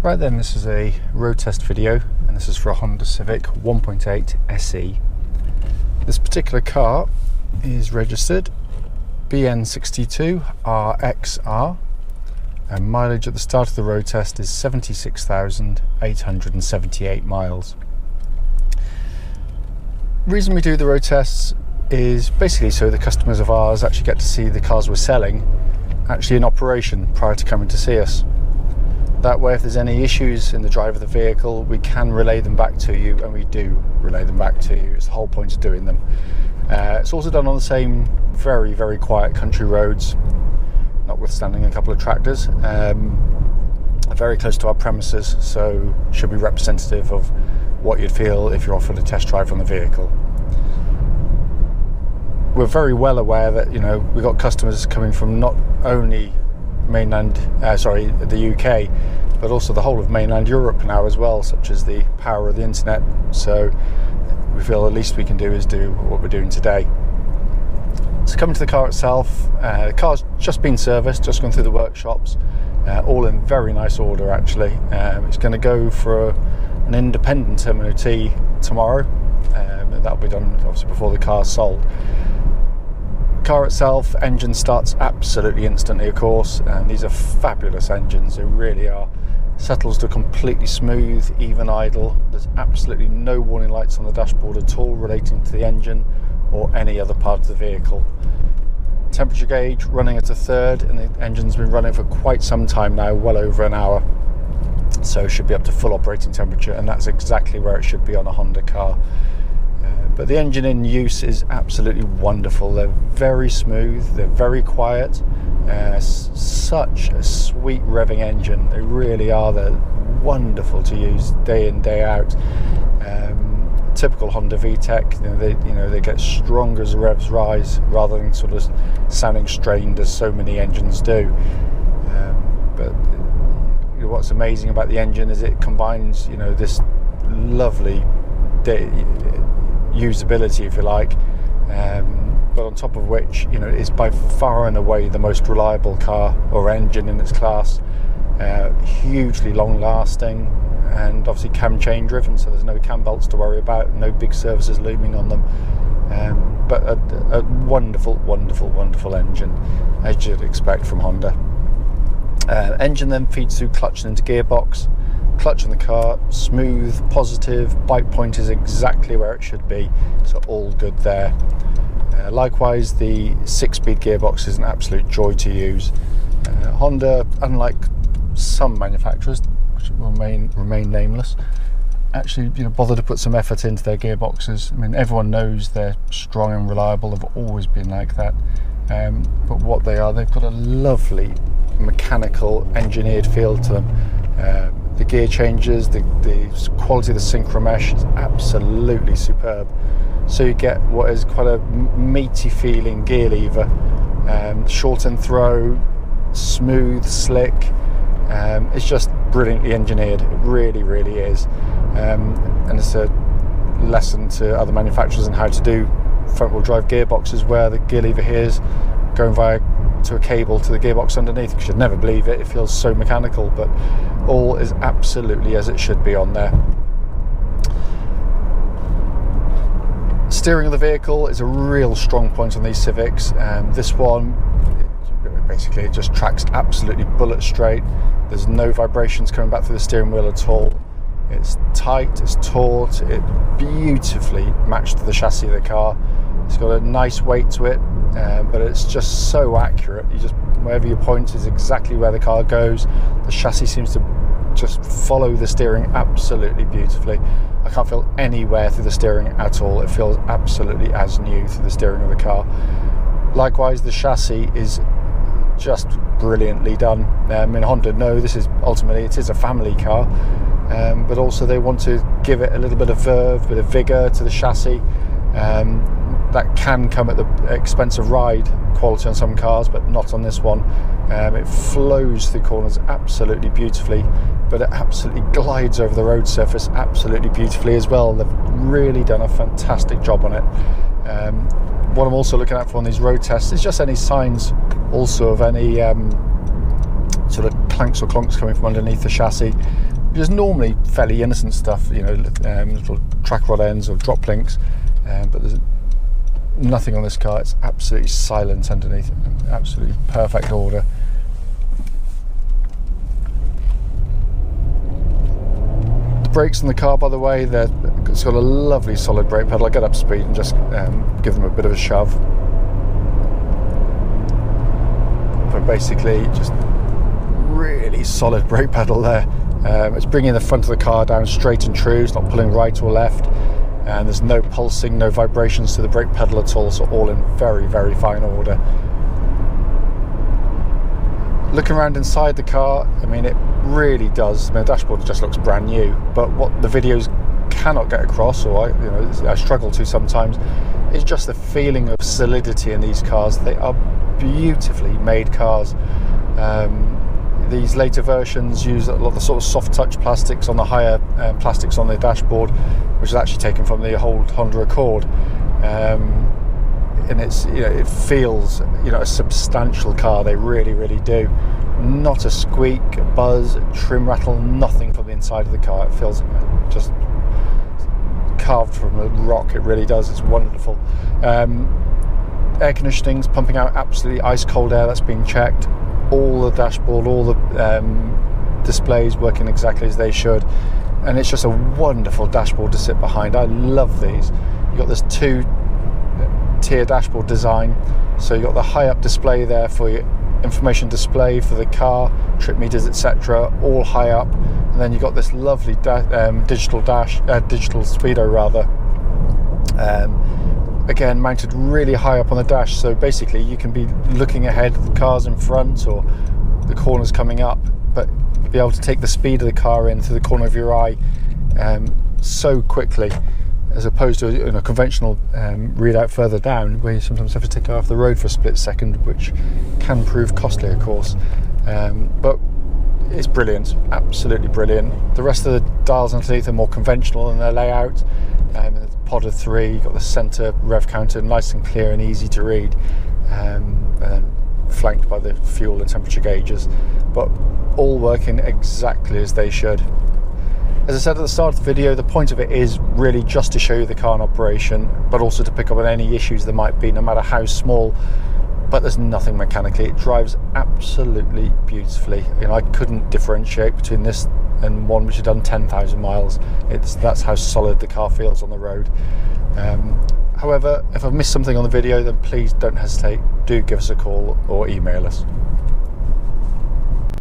Right then, this is a road test video, and this is for a Honda Civic 1.8 SE. This particular car is registered BN62RXR, and mileage at the start of the road test is 76,878 miles. The reason we do the road tests is basically so the customers of ours actually get to see the cars we're selling actually in operation prior to coming to see us. That way, if there's any issues in the drive of the vehicle, we can relay them back to you, and we do relay them back to you. It's the whole point of doing them. It's also done on the same very, very quiet country roads, notwithstanding a couple of tractors, very close to our premises, so should be representative of what you'd feel if you're offered a test drive on the vehicle. We're very well aware that, you know, we've got customers coming from not only the UK, but also the whole of mainland Europe now as well, such as the power of the internet. So we feel the least we can do is do what we're doing today. So coming to the car itself, the car's just been serviced, just gone through the workshops, all in very nice order actually. It's going to go for an independent MOT tomorrow, and that'll be done obviously before the car's sold. Car itself, engine starts absolutely instantly, of course, and these are fabulous engines. They really are. Settles to completely smooth, even idle. There's absolutely no warning lights on the dashboard at all relating to the engine or any other part of the vehicle. Temperature gauge running at a third, and the engine's been running for quite some time now, well over an hour, so it should be up to full operating temperature, and that's exactly where it should be on a Honda car. But the engine in use is absolutely wonderful. They're very smooth, they're very quiet, such a sweet revving engine. They really are. They're wonderful to use day in, day out. Typical Honda VTEC, they get stronger as the revs rise, rather than sort of sounding strained as so many engines do. But what's amazing about the engine is it combines, this lovely usability, if you like, but on top of which, it's by far and away the most reliable car or engine in its class. Hugely long lasting, and obviously cam chain driven, so there's no cam belts to worry about, no big services looming on them, but a wonderful engine, as you'd expect from Honda. Engine then feeds through clutch and into gearbox. Clutch in the car, smooth, positive, bite point is exactly where it should be, so all good there. Likewise, the 6-speed gearbox is an absolute joy to use. Honda, unlike some manufacturers, which will remain nameless, actually bother to put some effort into their gearboxes. I mean, everyone knows they're strong and reliable, they've always been like that, but what they are, they've got a lovely mechanical engineered feel to them. The gear changes, the quality of the synchro mesh is absolutely superb. So you get what is quite a meaty feeling gear lever, short and throw, smooth, slick. It's just brilliantly engineered. It really, really is. And it's a lesson to other manufacturers on how to do front-wheel drive gearboxes, where the gear lever here is going via to a cable to the gearbox underneath. You should never believe it feels so mechanical, but all is absolutely as it should be on there. Steering of the vehicle is a real strong point on these Civics, and this one basically it just tracks absolutely bullet straight. There's no vibrations coming back through the steering wheel at all. It's tight, it's taut, it beautifully matched to the chassis of the car. It's got a nice weight to it, but it's just so accurate. Wherever you point is exactly where the car goes. The chassis seems to just follow the steering absolutely beautifully. I can't feel any wear through the steering at all. It feels absolutely as new through the steering of the car. Likewise, the chassis is just brilliantly done. Honda know this is ultimately, it is a family car, but also they want to give it a little bit of verve, bit of vigour to the chassis. That can come at the expense of ride quality on some cars, but not on this one. It flows through corners absolutely beautifully, but it absolutely glides over the road surface absolutely beautifully as well. They've really done a fantastic job on it. What I'm also looking at for on these road tests is just any signs also of any sort of clanks or clonks coming from underneath the chassis, which is normally fairly innocent stuff, you know, little track rod ends or drop links, but there's nothing on this car. It's absolutely silent underneath, absolutely perfect order. The brakes on the car, by the way, it's got a lovely solid brake pedal. I get up to speed and just give them a bit of a shove. But basically, just really solid brake pedal there. It's bringing the front of the car down straight and true. It's not pulling right or left, and there's no pulsing, no vibrations to the brake pedal at all, so all in very, very fine order. Looking around inside the car, I mean, it really does. I mean, the dashboard just looks brand new, but what the videos cannot get across, or I struggle to sometimes, is just the feeling of solidity in these cars. They are beautifully made cars. These later versions use a lot of the sort of soft touch plastics on the higher plastics on the dashboard, which is actually taken from the old Honda Accord, and it's, you know, it feels, you know, a substantial car. They really, really do. Not a squeak, a buzz, a trim rattle, nothing from the inside of the car. It feels just carved from a rock. It really does. It's wonderful. Air conditioning's pumping out absolutely ice cold air. That's been checked. All the dashboard, all the displays working exactly as they should, and it's just a wonderful dashboard to sit behind. I love these. You've got this 2-tier dashboard design, so you've got the high up display there for your information display for the car, trip meters, etc., all high up, and then you've got this lovely digital speedo rather, again mounted really high up on the dash, so basically you can be looking ahead at the cars in front or the corners coming up, but be able to take the speed of the car in through the corner of your eye so quickly, as opposed to a conventional readout further down, where you sometimes have to take it off the road for a split second, which can prove costly, of course. But it's brilliant, absolutely brilliant. The rest of the dials underneath are more conventional in their layout. The pod of 3, you've got the centre rev counter, nice and clear and easy to read, and then flanked by the fuel and temperature gauges, but all working exactly as they should. As I said at the start of the video, the point of it is really just to show you the car in operation, but also to pick up on any issues there might be, no matter how small. But there's nothing mechanically. It drives absolutely beautifully. You know, I couldn't differentiate between this and one which had done 10,000 miles. That's how solid the car feels on the road. However, if I've missed something on the video, then please don't hesitate. Do give us a call or email us.